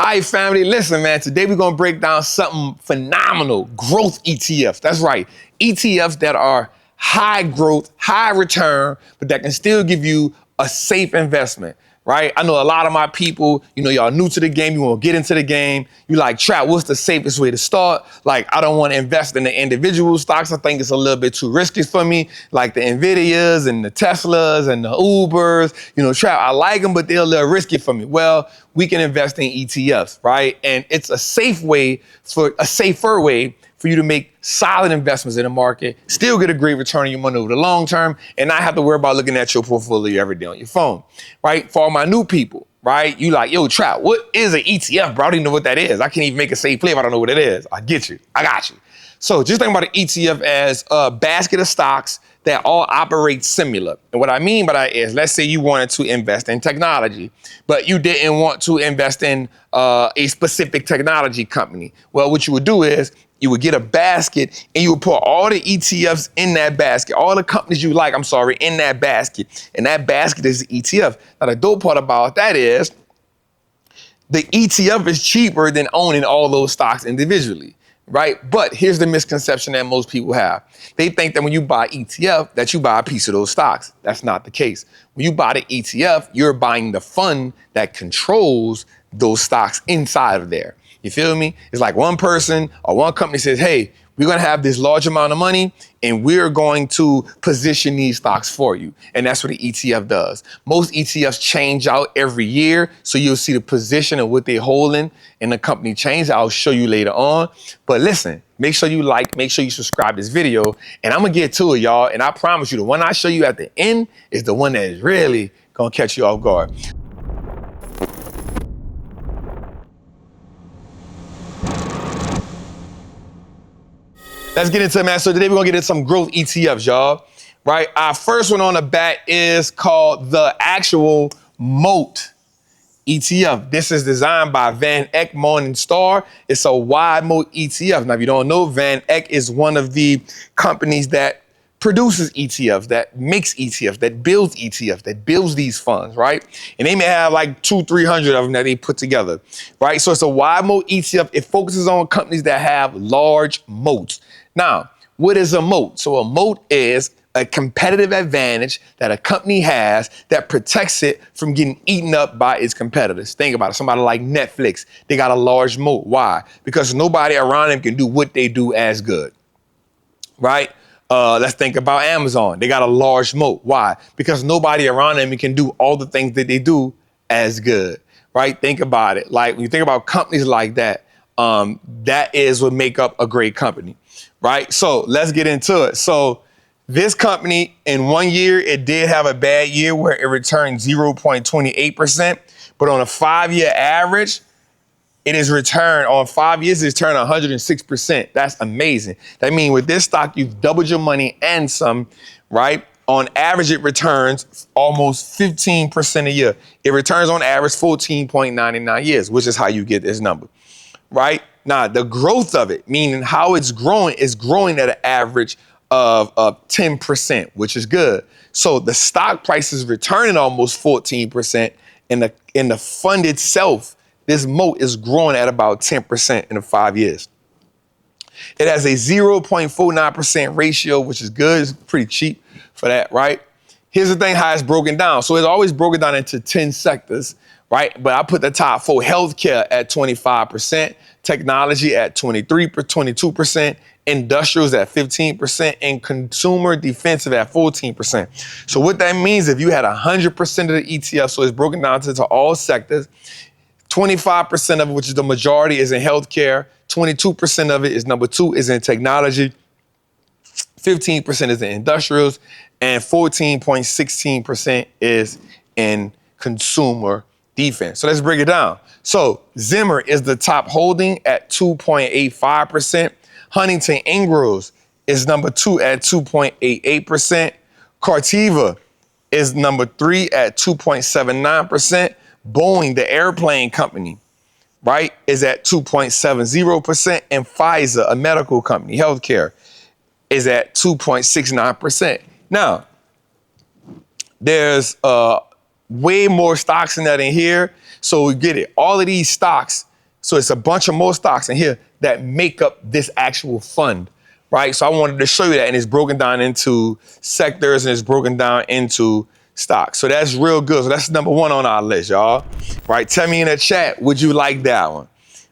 All right, family, listen, man. Today we're going to break down something phenomenal, growth ETFs. That's right, ETFs that are high growth, high return, but that can still give you a safe investment, right? I know a lot of my people, y'all new to the game, you want to get into the game. You like, Trap, what's the safest way to start? Like, I don't want to invest in the individual stocks. I think it's a little bit too risky for me, like the Nvidias and the Teslas and the Ubers. Trap, I like them, but they're a little risky for me. Well, we can invest in ETFs, right? And it's a safer way for you to make solid investments in the market, still get a great return on your money over the long term, and not have to worry about looking at your portfolio every day on your phone, right? For all my new people, right? You like, yo, Trap, what is an ETF, bro? I don't even know what that is. I can't even make a safe play if I don't know what it is. I get you. I got you. So just think about an ETF as a basket of stocks that all operate similar. And what I mean by that is, let's say you wanted to invest in technology, but you didn't want to invest in a specific technology company. Well, what you would do is you would get a basket and you would put all the ETFs in that basket, all the companies you like, in that basket. And that basket is the ETF. Now, the dope part about that is the ETF is cheaper than owning all those stocks individually. Right? But here's the misconception that most people have. They think that when you buy ETF, that you buy a piece of those stocks. That's not the case. When you buy the ETF, you're buying the fund that controls those stocks inside of there. You feel me? It's like one person or one company says, hey, we're going to have this large amount of money and we're going to position these stocks for you. And that's what the ETF does. Most ETFs change out every year. So you'll see the position of what they're holding and the company change. I'll show you later on. But listen, make sure you like, make sure you subscribe to this video, and I'm going to get to it, y'all. And I promise you, the one I show you at the end is the one that is really going to catch you off guard. Let's get into it, man. So today we're going to get into some growth ETFs, y'all, right? Our first one on the bat is called the actual moat ETF. This is designed by VanEck Morningstar. It's a wide moat ETF. Now, if you don't know, VanEck is one of the companies that produces ETFs, that makes ETFs, that builds ETFs, that builds these funds, right? And they may have like 200-300 of them that they put together, right? So it's a wide moat ETF. It focuses on companies that have large moats. Now, what is a moat? So a moat is a competitive advantage that a company has that protects it from getting eaten up by its competitors. Think about it. Somebody like Netflix, they got a large moat. Why? Because nobody around them can do what they do as good, right? Let's think about Amazon. They got a large moat. Why? Because nobody around them can do all the things that they do as good, right? Think about it. Like when you think about companies like that, that is what make up a great company, right? So let's get into it. So this company in 1 year, it did have a bad year where it returned 0.28%, but on a 5-year average, it is returned on 5 years, it's returned 106%. That's amazing. That means with this stock, you've doubled your money and some, right? On average, it returns almost 15% a year. It returns on average 14.99 years, which is how you get this number, right? Now, the growth of it, meaning how it's growing, is growing at an average of 10%, which is good. So the stock price is returning almost 14%, and the fund itself, this moat, is growing at about 10% in the 5 years. It has a 0.49% ratio, which is good. It's pretty cheap for that, right? Here's the thing, how it's broken down. So it's always broken down into 10 sectors, right? But I put the top 4: healthcare at 25%, technology at 22%, industrials at 15%, and consumer defensive at 14%. So what that means, if you had 100% of the ETF, so it's broken down into all sectors, 25% of it, which is the majority, is in healthcare, 22% of it is number 2 is in technology, 15% is in industrials, and 14.16% is in consumer defense. So let's break it down. So Zimmer is the top holding at 2.85%. Huntington Ingalls is number 2 at 2.88%. Cartiva is number 3 at 2.79%. Boeing, the airplane company, right, is at 2.70%. And Pfizer, a medical company, healthcare, is at 2.69%. Now, there's way more stocks in that in here. So we get it. All of these stocks So it's a bunch of more stocks in here that make up this actual fund, right? So I wanted to show you that, and it's broken down into sectors and it's broken down into stocks. So that's real good. So that's number one on our list, y'all. Right? Tell me in the chat, would you like that one?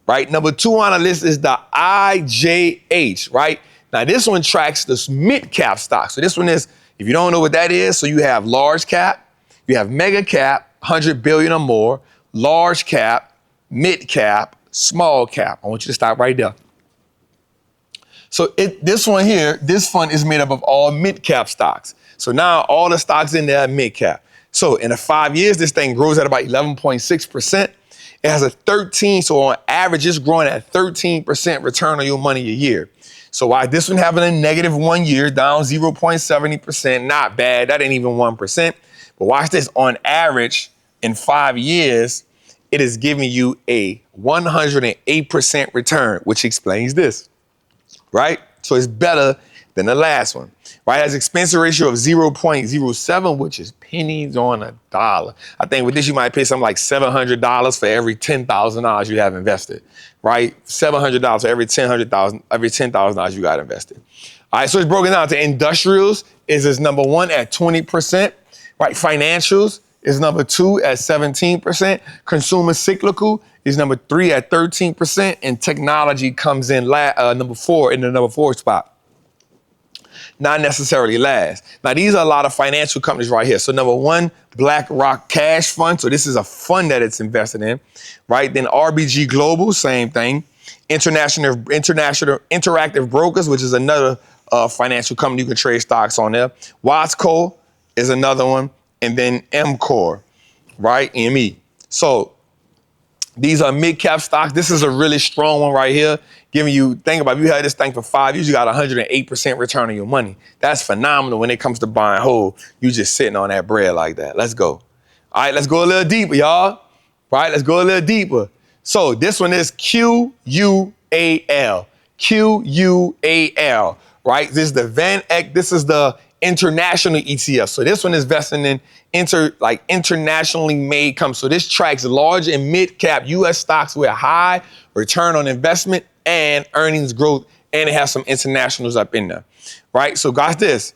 Right? Number two on the list is the IJH, right? Now this one tracks this mid-cap stock. So this one is, if you don't know what that is, so you have large cap, you have mega cap, 100 billion or more, large cap, mid cap, small cap. I want you to stop right there. So this one here, this fund is made up of all mid cap stocks. So now all the stocks in there are mid cap. So in the 5 years, this thing grows at about 11.6%. It has a 13, so on average, it's growing at 13% return on your money a year. So why this one having a negative 1 year, down 0.70%, not bad. That ain't even 1%. But watch this, on average, in 5 years, it is giving you a 108% return, which explains this, right? So it's better than the last one, right? It has expense ratio of 0.07, which is pennies on a dollar. I think with this, you might pay something like $700 for every $10,000 you have invested, right? $700 for every $10,000 you got invested. All right, so it's broken down to industrials is number one at 20%, right? Financials is number two at 17%. Consumer cyclical is number three at 13%. And technology comes in number four in the number four spot. Not necessarily last. Now, these are a lot of financial companies right here. So number one, BlackRock Cash Fund. So this is a fund that it's invested in, right? Then RBG Global, same thing. International Interactive Brokers, which is another financial company you can trade stocks on there. Watsco is another one. And then MCOR, right? ME. So these are mid-cap stocks. This is a really strong one right here, giving you, think about it, if you had this thing for 5 years, you got 108% return on your money. That's phenomenal when it comes to buying whole. You just sitting on that bread like that. Let's go. All right, let's go a little deeper, y'all. Right, let's go a little deeper. So this one is QUAL. QUAL, right? This is the VanEck. This is the international ETF. So this one is investing in internationally made companies. So this tracks large and mid cap US stocks with high return on investment and earnings growth. And it has some internationals up in there, right? So got this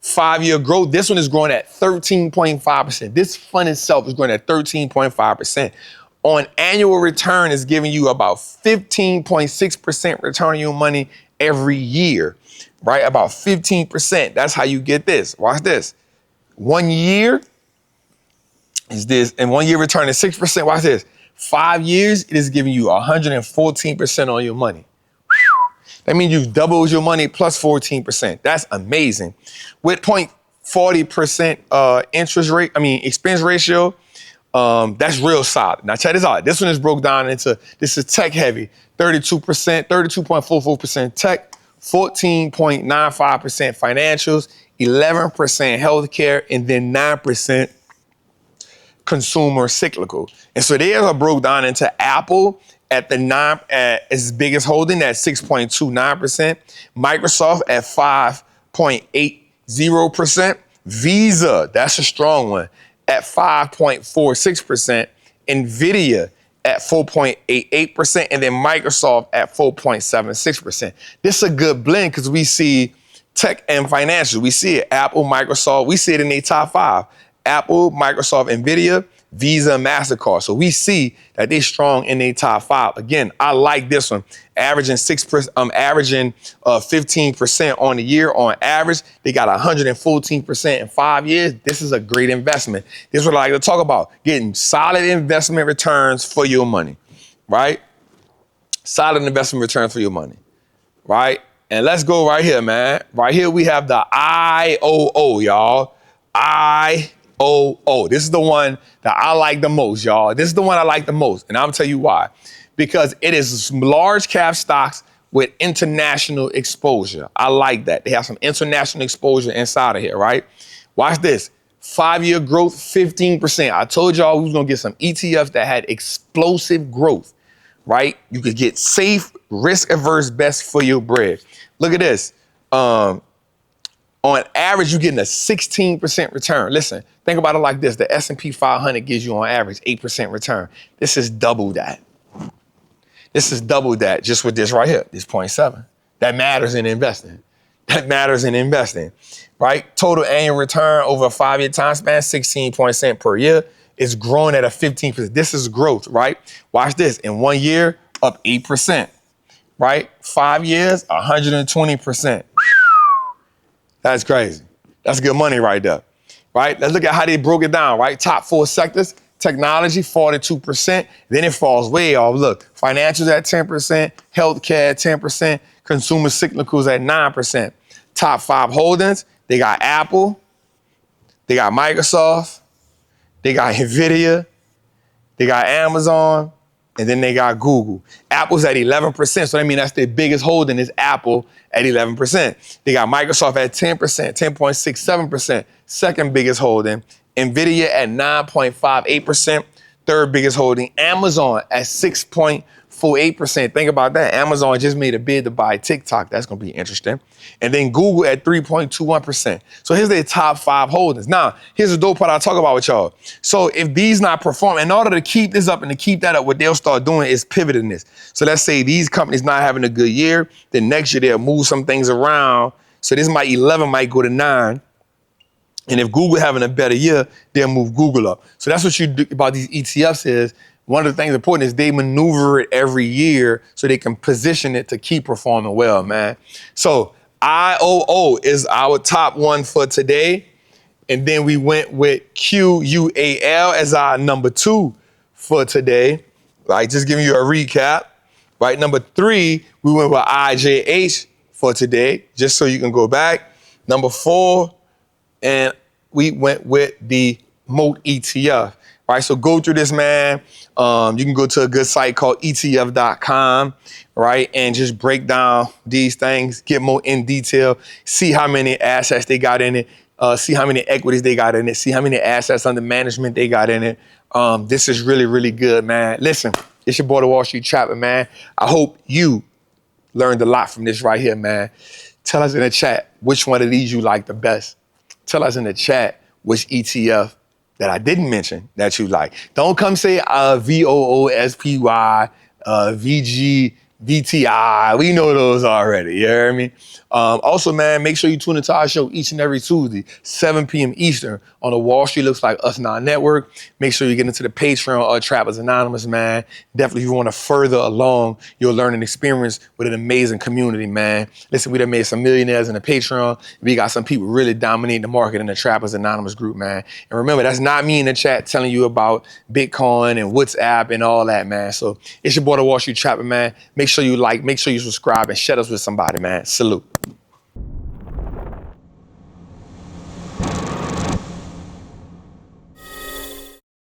5-year growth. This one is growing at 13.5%. This fund itself is growing at 13.5%. On annual return is giving you about 15.6% return on your money every year. Right? About 15%. That's how you get this. Watch this. 1 year is this, and 1 year return is 6%. Watch this. 5 years, it is giving you 114% on your money. That means you've doubled your money plus 14%. That's amazing. With 0.40% expense ratio, that's real solid. Now check this out. This one is broke down into, this is tech heavy, 32%, 32.44% tech, 14.95% financials, 11% healthcare, and then 9% consumer cyclical. And so they are broke down into Apple at its biggest holding at 6.29%, Microsoft at 5.80%, Visa, that's a strong one, at 5.46%, Nvidia at 4.88%, and then Microsoft at 4.76%. This is a good blend because we see tech and financial. We see it, Apple, Microsoft. We see it in their top five. Apple, Microsoft, Nvidia, Visa, and MasterCard. So we see that they're strong in their top five. Again, I like this one. Averaging 15% on the year on average. They got 114% in 5 years. This is a great investment. This is what I like to talk about. Getting solid investment returns for your money, right? Solid investment returns for your money, right? And let's go right here, man. Right here we have the IOO, y'all. IOO. This is the one that I like the most, y'all. This is the one I like the most. And I'm gonna tell you why. Because it is large cap stocks with international exposure. I like that. They have some international exposure inside of here, right? Watch this. 5-year growth, 15%. I told y'all we was gonna get some ETFs that had explosive growth, right? You could get safe, risk-averse bets for your bread. Look at this. On average, you're getting a 16% return. Listen, think about it like this. The S&P 500 gives you on average 8% return. This is double that. This is double that just with this right here, this 0.7. That matters in investing. That matters in investing, right? Total annual return over a 5-year time span, 16% per year. It's growing at a 15%. This is growth, right? Watch this. In 1 year, up 8%, right? 5 years, 120%. That's crazy. That's good money right there, right? Let's look at how they broke it down, right? Top 4 sectors, technology, 42%. Then it falls way off. Look, financials at 10%, healthcare at 10%, consumer cyclicals at 9%. Top 5 holdings, they got Apple, they got Microsoft, they got NVIDIA, they got Amazon, and then they got Google. Apple's at 11%, so that means that's their biggest holding is Apple at 11%. They got Microsoft at 10%, 10.67%, second biggest holding. NVIDIA at 9.58%, third biggest holding. Amazon at 6.48%. Think about that. Amazon just made a bid to buy TikTok. That's going to be interesting. And then Google at 3.21%. So here's their top 5 holdings. Now, here's the dope part I'll talk about with y'all. So if these not performing, in order to keep this up and to keep that up, what they'll start doing is pivoting this. So let's say these companies not having a good year, then next year they'll move some things around. So this 11 might go to 9. And if Google having a better year, they'll move Google up. So that's what you do about these ETFs is, one of the things important is they maneuver it every year so they can position it to keep performing well, man. So IOO is our top one for today. And then we went with QUAL as our number 2 for today. Right, just giving you a recap. Right, number 3, we went with IJH for today, just so you can go back. Number 4, and we went with the moat ETF, right? So go through this, man. You can go to a good site called ETF.com, right? And just break down these things, get more in detail, see how many assets they got in it, see how many equities they got in it, see how many assets under management they got in it. This is really, really good, man. Listen, it's your boy, the Wall Street Trapper, man. I hope you learned a lot from this right here, man. Tell us in the chat which one of these you like the best. Tell us in the chat which ETF that I didn't mention that you like. Don't come say VOOSPY, VG, VTI. We know those already, you hear me? Also, man, make sure you tune into our show each and every Tuesday, 7 p.m. Eastern on the Wall Street Looks Like Us Now Network. Make sure you get into the Patreon or Trappers Anonymous, man. Definitely, if you want to further along your learning experience with an amazing community, man. Listen, we done made some millionaires in the Patreon. We got some people really dominating the market in the Trappers Anonymous group, man. And remember, that's not me in the chat telling you about Bitcoin and WhatsApp and all that, man. So it's your boy, the Wall Street Trapper, man. Make sure you like, make sure you subscribe, and share us with somebody, man. Salute.